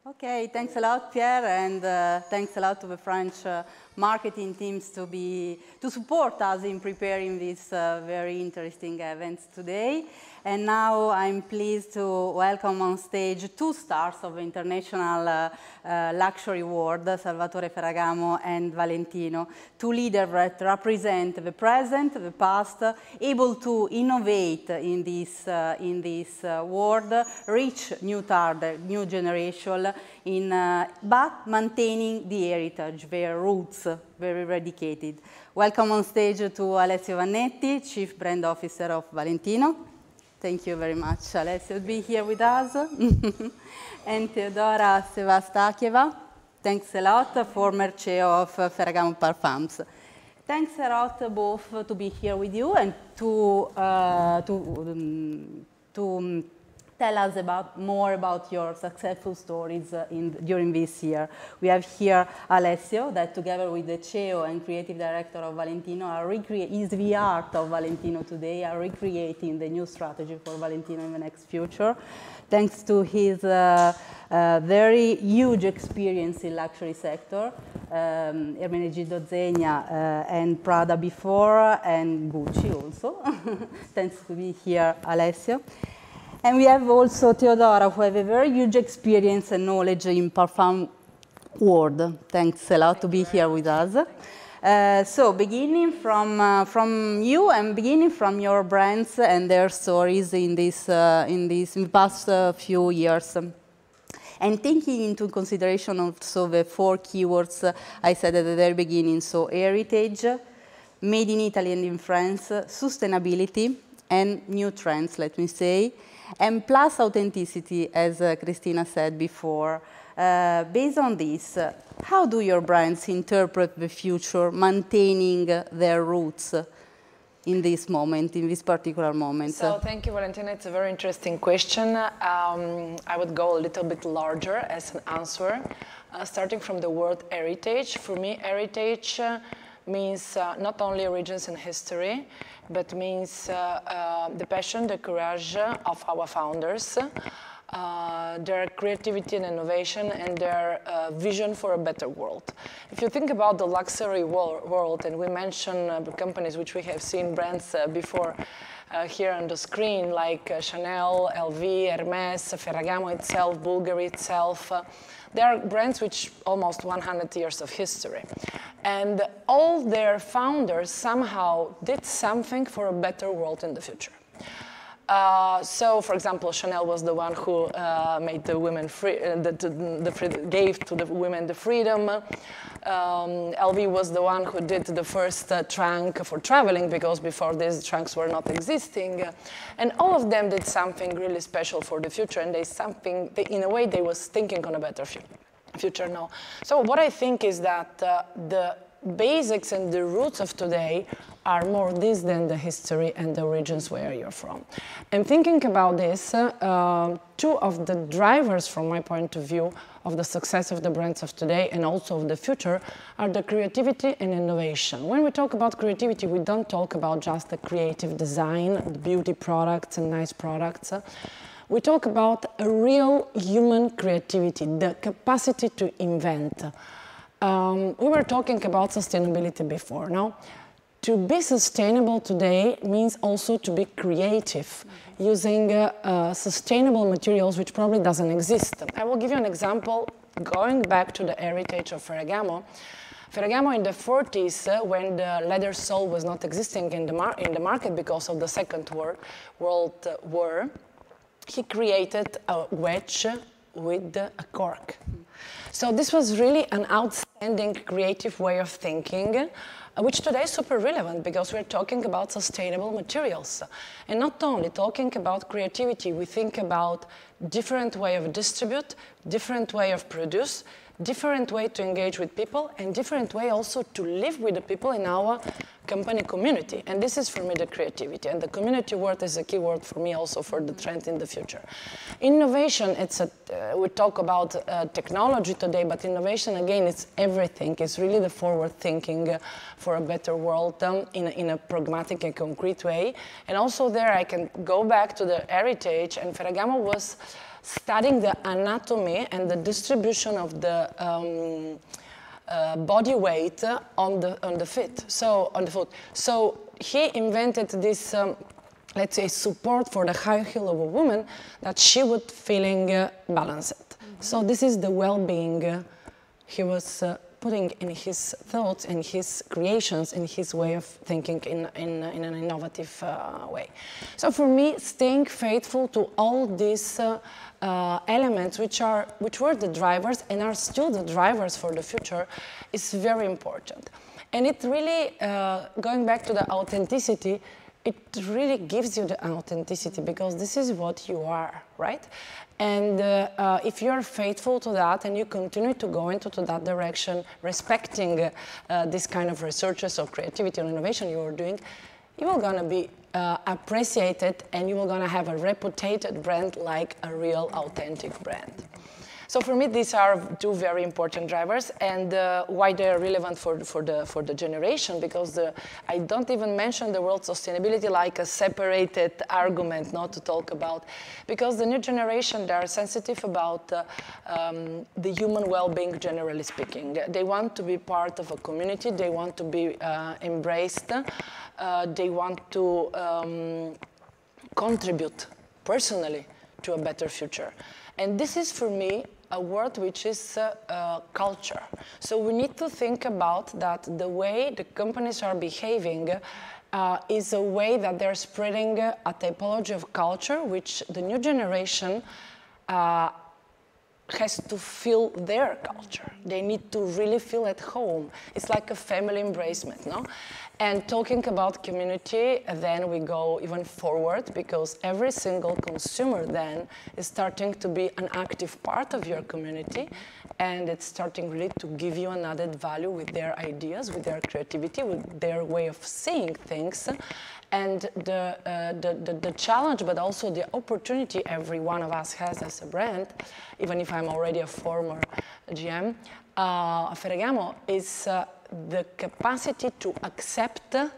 Okay, thanks a lot, Pierre, and thanks a lot to the French marketing teams to support us in preparing these very interesting events today. And now I'm pleased to welcome on stage two stars of the international luxury world, Salvatore Ferragamo and Valentino, two leaders that represent the present, the past, able to innovate in this world, reach new target, new generation, but maintaining the heritage, their roots, very dedicated. Welcome on stage to Alessio Vannetti, Chief Brand Officer of Valentino. Thank you very much, Alessio, to be here with us. And Teodora Sevastakieva, thanks a lot, former CEO of Ferragamo Parfumes. Thanks a lot both to be here with you and to tell us more about your successful stories during this year. We have here Alessio, that together with the CEO and Creative Director of Valentino is the art of Valentino today, are recreating the new strategy for Valentino in the next future. Thanks to his very huge experience in luxury sector, Ermenegildo Zegna and Prada before, and Gucci also. Thanks to be here, Alessio. And we have also Teodora, who have a very huge experience and knowledge in parfum world. Thanks a lot to be here with us. So beginning from you and beginning from your brands and their stories in the past few years. And taking into consideration also the four keywords I said at the very beginning, so heritage, made in Italy and in France, sustainability, and new trends, let me say. And plus authenticity, as Christina said before. Based on this, how do your brands interpret the future, maintaining their roots in this moment, in this particular moment? So thank you, Valentina. It's a very interesting question. I would go a little bit larger as an answer, starting from the word heritage. For me, heritage means not only origins and history, but means the passion, the courage of our founders, their creativity and innovation, and their vision for a better world. If you think about the luxury world, and we mention companies which we have seen brands before here on the screen, like Chanel, LV, Hermes, Ferragamo itself, Bulgari itself, they are brands which almost 100 years of history. And all their founders somehow did something for a better world in the future. So, for example, Chanel was the one who made the women free, gave to the women the freedom. LV was the one who did the first trunk for traveling, because before this, trunks were not existing. And all of them did something really special for the future, and in a way, they was thinking on a better future now. So what I think is that the basics and the roots of today are more this than the history and the origins where you're from. And thinking about this, two of the drivers, from my point of view, of the success of the brands of today and also of the future are the creativity and innovation. When we talk about creativity, we don't talk about just the creative design, the beauty products and nice products. We talk about a real human creativity, the capacity to invent. We were talking about sustainability before. Now, to be sustainable today means also to be creative, using sustainable materials, which probably doesn't exist. I will give you an example, going back to the heritage of Ferragamo. Ferragamo in the 40s, when the leather sole was not existing in the market because of the Second World War, he created a wedge with a cork. So this was really an outstanding creative way of thinking, which today is super relevant because we're talking about sustainable materials. And not only talking about creativity, we think about different way of distribute, different way of produce, different way to engage with people, and different way also to live with the people in our company community. And this is for me the creativity. And the community word is a key word for me also for the trend in the future. Innovation, we talk about technology today, but innovation, again, it's everything. It's really the forward thinking for a better world in a pragmatic and concrete way. And also there I can go back to the heritage, and Ferragamo was studying the anatomy and the distribution of the body weight on the foot. So he invented this, let's say, support for the high heel of a woman that she would feeling balanced. So this is the well-being he was putting in his thoughts, in his creations, in his way of thinking in an innovative way. So for me, staying faithful to all these elements which were the drivers and are still the drivers for the future is very important. And it really, going back to the authenticity, it really gives you the authenticity because this is what you are, right? And if you're faithful to that and you continue to go into that direction, respecting this kind of researches or creativity or innovation you are doing, you are going to be appreciated and you are going to have a reputed brand like a real authentic brand. So for me, these are two very important drivers, and why they're relevant for the generation, because I don't even mention the word sustainability like a separated argument not to talk about, because the new generation, they are sensitive about the human well-being, generally speaking. They want to be part of a community, they want to be embraced, they want to contribute personally to a better future. And this is, for me, a word which is culture. So we need to think about that the way the companies are behaving is a way that they're spreading a typology of culture which the new generation has to feel their culture. They need to really feel at home. It's like a family embracement, no? And talking about community, then we go even forward, because every single consumer then is starting to be an active part of your community, and it's starting really to give you an added value with their ideas, with their creativity, with their way of seeing things. And the challenge, but also the opportunity every one of us has as a brand, even if I'm already a former GM, Ferragamo, is the capacity to accept the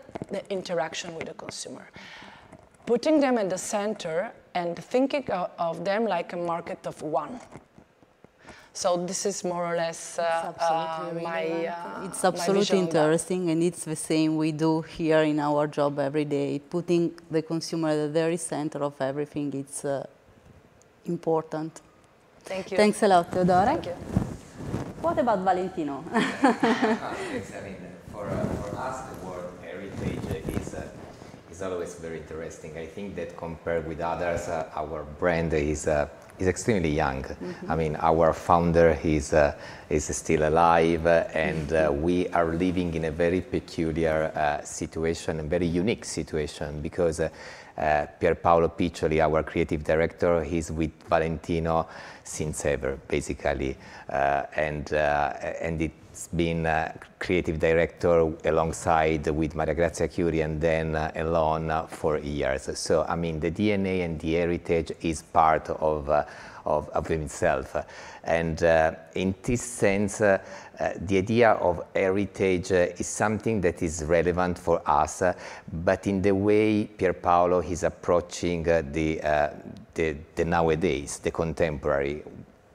interaction with the consumer. Putting them at the center and thinking of them like a market of one. So this is more or less it's absolutely interesting, and it's the same we do here in our job every day. Putting the consumer at the very center of everything, it's important. Thank you. Thanks a lot, Teodora. Thank you. What about Valentino? Thanks. I mean, for us, the word heritage is always very interesting. I think that compared with others, our brand is extremely young. Mm-hmm. I mean, our founder is still alive, and we are living in a very peculiar situation, a very unique situation, because Pierpaolo Piccioli, our creative director, he's with Valentino since ever, basically, and it's been creative director alongside with Maria Grazia Chiuri, and then alone for years. So, I mean, the DNA and the heritage is part of himself. And in this sense, the idea of heritage is something that is relevant for us, but in the way Pierpaolo is approaching the nowadays, the contemporary,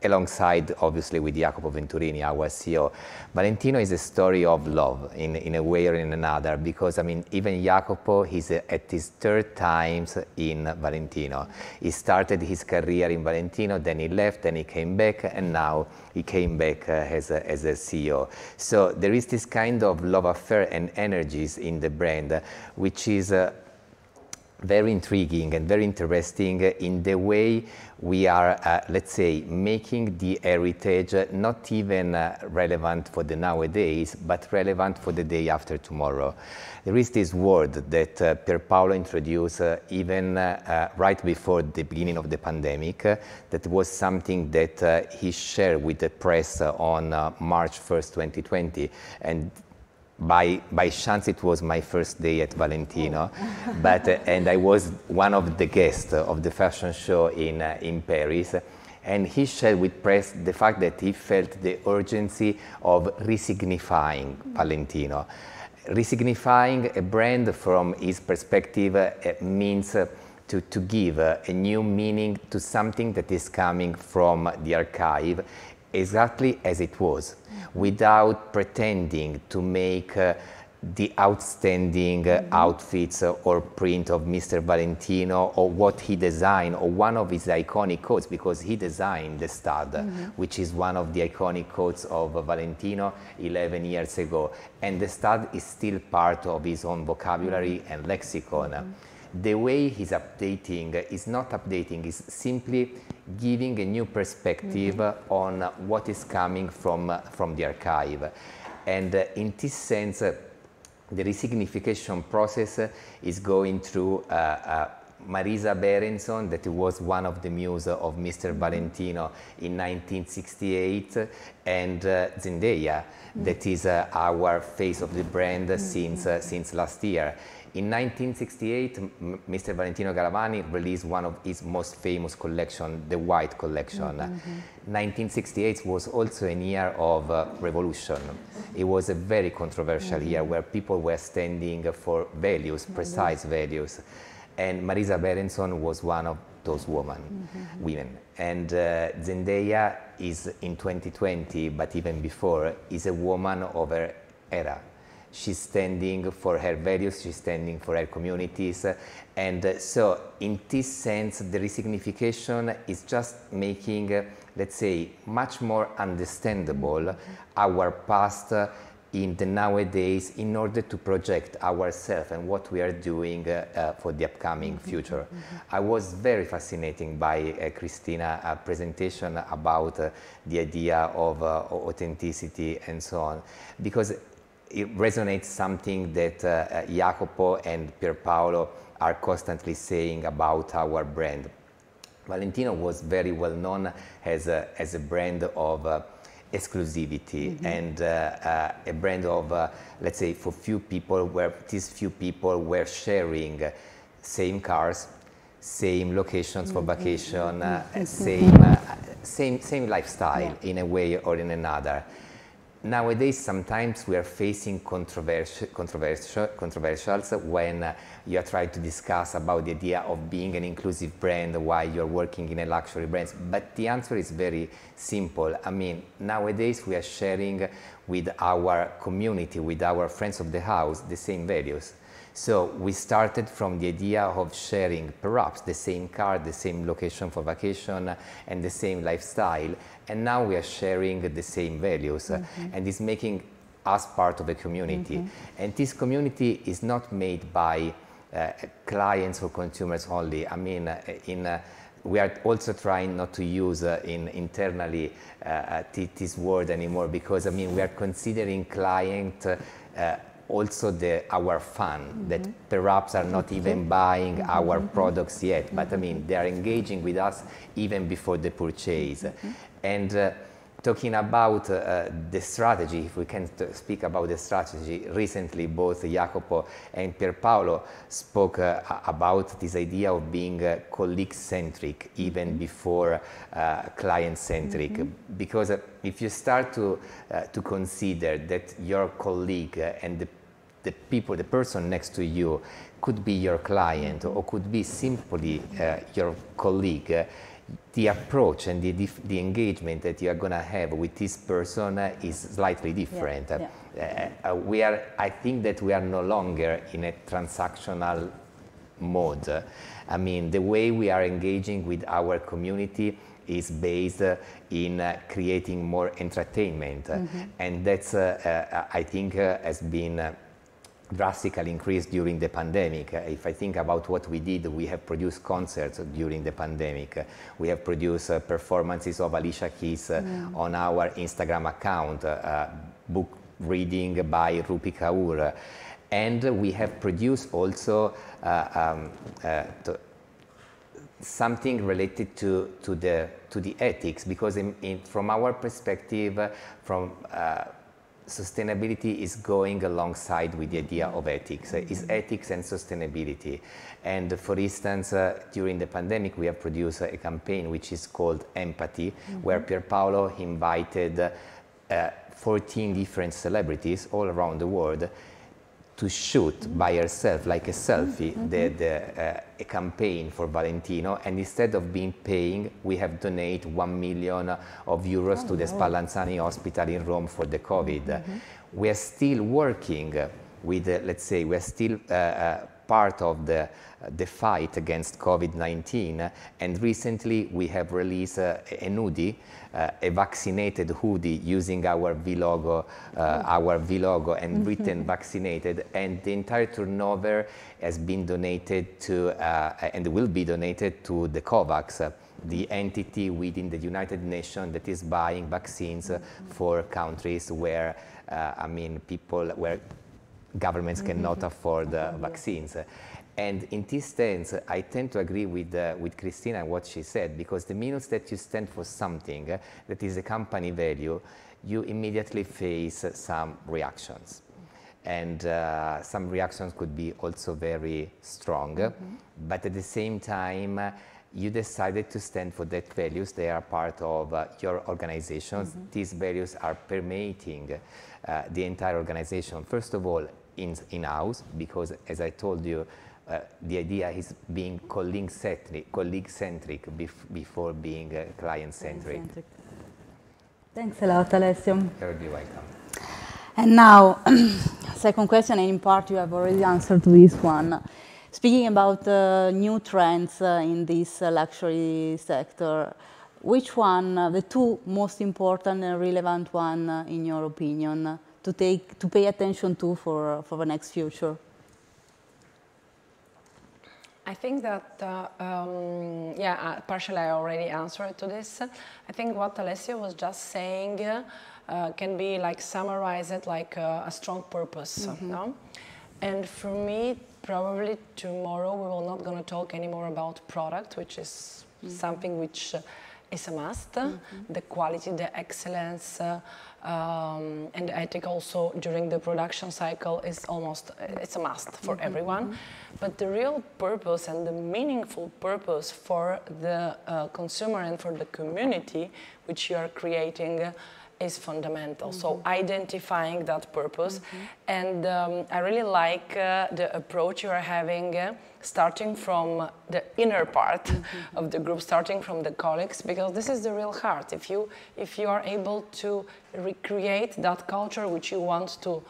alongside, obviously, with Jacopo Venturini, our CEO. Valentino is a story of love in a way or in another, because, I mean, even Jacopo is at his third time in Valentino. He started his career in Valentino, then he left, then he came back, and now he came back as a CEO. So there is this kind of love affair and energies in the brand, which is very intriguing and very interesting in the way we are, let's say, making the heritage not even relevant for the nowadays, but relevant for the day after tomorrow. There is this word that Pierpaolo introduced even right before the beginning of the pandemic, that was something that he shared with the press on March 1st, 2020. And by chance, it was my first day at Valentino, but and I was one of the guests of the fashion show in Paris, and he shared with press the fact that he felt the urgency of resignifying Valentino. Resignifying a brand, from his perspective, means to give a new meaning to something that is coming from the archive exactly as it was, without pretending to make the outstanding outfits or print of Mr. Valentino, or what he designed, or one of his iconic coats, because he designed the stud, which is one of the iconic coats of Valentino 11 years ago. And the stud is still part of his own vocabulary and lexicon. The way he's updating is not updating, is simply giving a new perspective on what is coming from the archive. And in this sense, the resignification process is going through Marisa Berenson, that was one of the muses of Mr. Valentino in 1968, and Zendaya, that is our face of the brand since last year. In 1968, Mr. Valentino Garavani released one of his most famous collections, the White Collection. 1968 was also a year of revolution. It was a very controversial year where people were standing for values, precise values. And Marisa Berenson was one of those women. And Zendaya is in 2020, but even before, is a woman of her era. She's standing for her values, she's standing for her communities. And so in this sense, the resignification is just making, let's say, much more understandable our past in the nowadays, in order to project ourselves and what we are doing for the upcoming future. I was very fascinated by Christina's presentation about the idea of authenticity and so on, because it resonates something that Jacopo and Pierpaolo are constantly saying about our brand. Valentino was very well known as a brand of exclusivity and a brand of, let's say, for few people, where these few people were sharing same cars, same locations for vacation, same lifestyle in a way or in another. Nowadays, sometimes we are facing controversials when you are trying to discuss about the idea of being an inclusive brand while you're working in a luxury brand. But the answer is very simple. I mean, nowadays we are sharing with our community, with our friends of the house, the same values. So we started from the idea of sharing perhaps the same car, the same location for vacation, and the same lifestyle. And now we are sharing the same values, and it's making us part of a community. And this community is not made by clients or consumers only. I mean, we are also trying not to use internally this word anymore, because I mean, we are considering client also our fan, that perhaps are not even buying our products yet, but I mean, they are engaging with us even before the purchase. And talking about the strategy, if we can speak about the strategy, recently both Jacopo and Pierpaolo spoke about this idea of being colleague-centric even before client-centric, because if you start to consider that your colleague and the person next to you could be your client or could be simply your colleague, the approach and the engagement that you are going to have with this person is slightly different. I think that we are no longer in a transactional mode. I mean, the way we are engaging with our community is based in creating more entertainment. And that's, I think, has been drastically increased during the pandemic. If I think about what we did, we have produced concerts during the pandemic. We have produced performances of Alicia Keys on our Instagram account, book reading by Rupi Kaur. And we have produced also something related to the ethics, because from our perspective, sustainability is going alongside with the idea of ethics. It's ethics and sustainability. And for instance, during the pandemic, we have produced a campaign which is called Empathy, where Pierpaolo invited 14 different celebrities all around the world to shoot by herself, like a selfie, a campaign for Valentino, and instead of being paying, we have donated 1 million of euros to the Spallanzani Hospital in Rome for the COVID. We are still working with, let's say, we are still part of the fight against COVID-19, and recently we have released a hoodie, a vaccinated hoodie using our V logo and written vaccinated, and the entire turnover has been donated to and will be donated to the COVAX, the entity within the United Nations that is buying vaccines for countries where where governments cannot afford vaccines. And in this sense, I tend to agree with Cristina and what she said, because the minute that you stand for something that is a company value, you immediately face some reactions. And some reactions could be also very strong, but at the same time, you decided to stand for that values. They are part of your organizations. These values are permeating the entire organization. First of all, in-house, because as I told you, the idea is being colleague-centric before being client-centric. Thanks a lot, Alessio. You're very welcome. And now, second question, and in part you have already answered to this one. Speaking about new trends in this luxury sector, which one, the two most important and relevant one, in your opinion, to pay attention to for the next future? I think that, partially I already answered to this. I think what Alessio was just saying can be like summarized like a strong purpose. No? And for me, probably tomorrow we will not going to talk anymore about product, which is something which is a must. The quality, the excellence, and the ethic also during the production cycle is it's a must for everyone. But the real purpose and the meaningful purpose for the consumer and for the community which you are creating is fundamental. So identifying that purpose. And I really like the approach you are having, starting from the inner part of the group, starting from the colleagues, because this is the real heart. If you are able to recreate that culture which you want to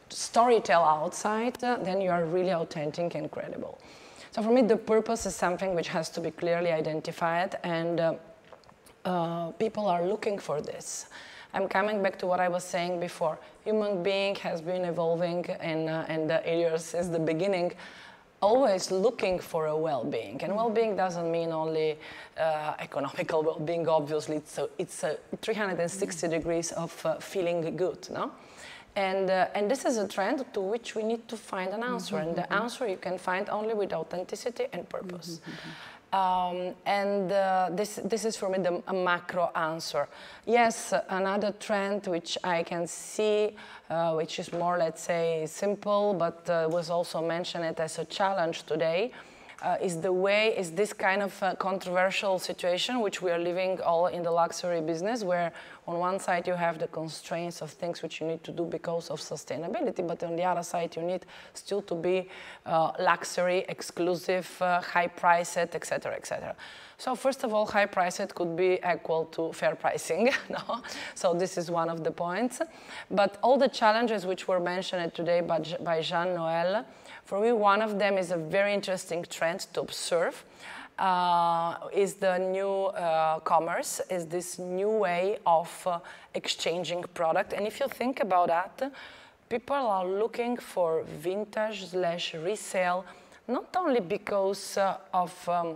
storytell outside, then you are really authentic and credible. So for me, the purpose is something which has to be clearly identified, and people are looking for this. I'm coming back to what I was saying before. Human being has been evolving in the years since the beginning, always looking for a well-being. And well-being doesn't mean only economical well-being, obviously. It's a 360 degrees of feeling good, no? And this is a trend to which we need to find an answer. And the answer you can find only with authenticity and purpose. This is for me a macro answer. Yes, another trend which I can see, which is more, let's say, simple, but was also mentioned as a challenge today, is this kind of controversial situation which we are living all in the luxury business, where on one side you have the constraints of things which you need to do because of sustainability, but on the other side you need still to be luxury, exclusive, high-priced, etc., etc. So first of all, high-priced could be equal to fair pricing, no? So this is one of the points. But all the challenges which were mentioned today by Jean-Noël, for me, one of them is a very interesting trend to observe, is the new commerce, is this new way of exchanging product. And if you think about that, people are looking for vintage/resale, not only because of a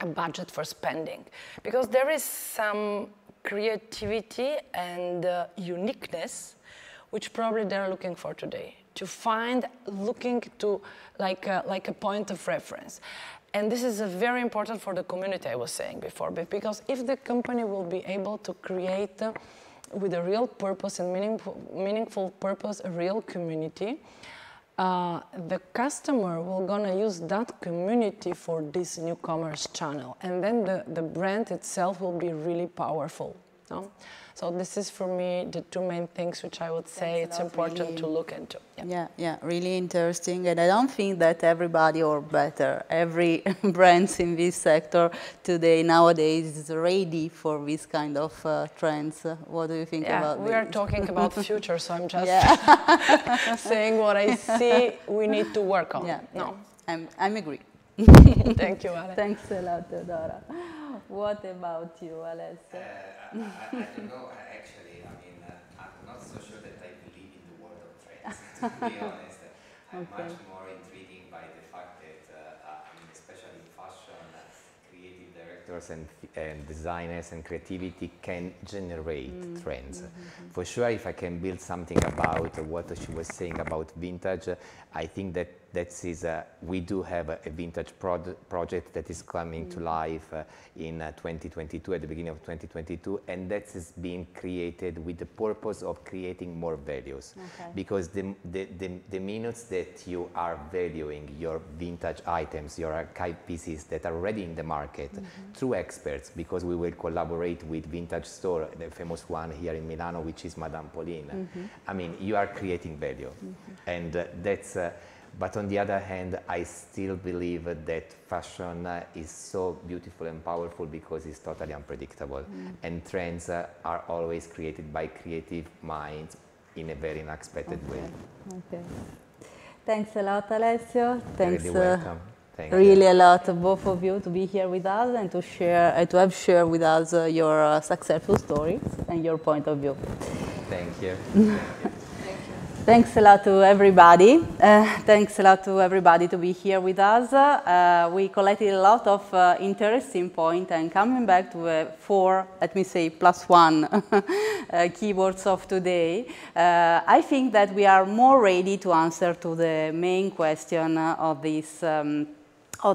budget for spending, because there is some creativity and uniqueness which probably they're looking for today, to find, looking to like a point of reference. And this is very important for the community I was saying before, because if the company will be able to create with a real purpose and meaningful purpose, a real community, the customer will gonna use that community for this new commerce channel. And then the brand itself will be really powerful. No? So this is for me the two main things which I would say it's important to look into. Yeah, really interesting. And I don't think that everybody, or better, every brands in this sector today, nowadays, is ready for this kind of trends. What do you think about this? We are talking about future, so I'm just saying what I see we need to work on. I'm agree. Thank you, Ale. Thanks a lot, Teodora. What about you, Alessio? I don't know, actually, I mean, I'm not so sure that I believe in the world of trends, to be honest. I'm much more intrigued by the fact that, I mean, especially in fashion, creative directors and designers and creativity can generate trends. For sure, if I can build something about what she was saying about vintage, I think that we do have a vintage project that is coming to life in 2022, at the beginning of 2022, and that is being created with the purpose of creating more values. Because the minutes that you are valuing your vintage items, your archive pieces that are already in the market through experts, because we will collaborate with vintage store, the famous one here in Milano, which is Madame Pauline. I mean, you are creating value, and that's. But on the other hand, I still believe that fashion is so beautiful and powerful because it's totally unpredictable. And trends are always created by creative minds in a very unexpected way. Thanks a lot, Alessio. Thanks. You're really welcome. Thank really you. a lot, both of you, to be here with us and to share, to have shared with us your successful stories and your point of view. Thank you. Thanks a lot to everybody. Thanks a lot to everybody to be here with us. We collected a lot of interesting points, and coming back to 4, let me say, +1 keywords of today, I think that we are more ready to answer to the main question of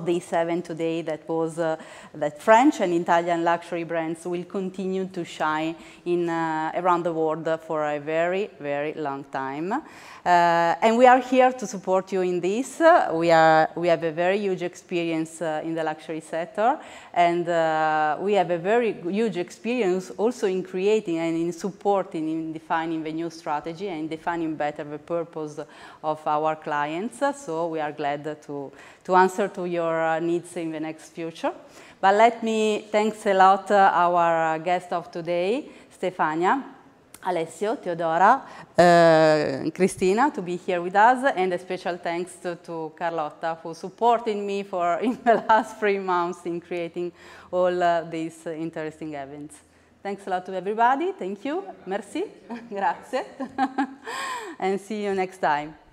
this event today, that was that French and Italian luxury brands will continue to shine around the world for a very, very long time. And we are here to support you in this. We have a very huge experience in the luxury sector, and we have a very huge experience also in creating and in supporting, in defining the new strategy and defining better the purpose of our clients. So we are glad to answer to your needs in the next future. But let me thanks a lot our guest of today, Stefania, Alessio, Teodora, Cristina, to be here with us, and a special thanks to Carlotta for supporting me in the last 3 months in creating all these interesting events. Thanks a lot to everybody. Thank you. Merci. Grazie. And see you next time.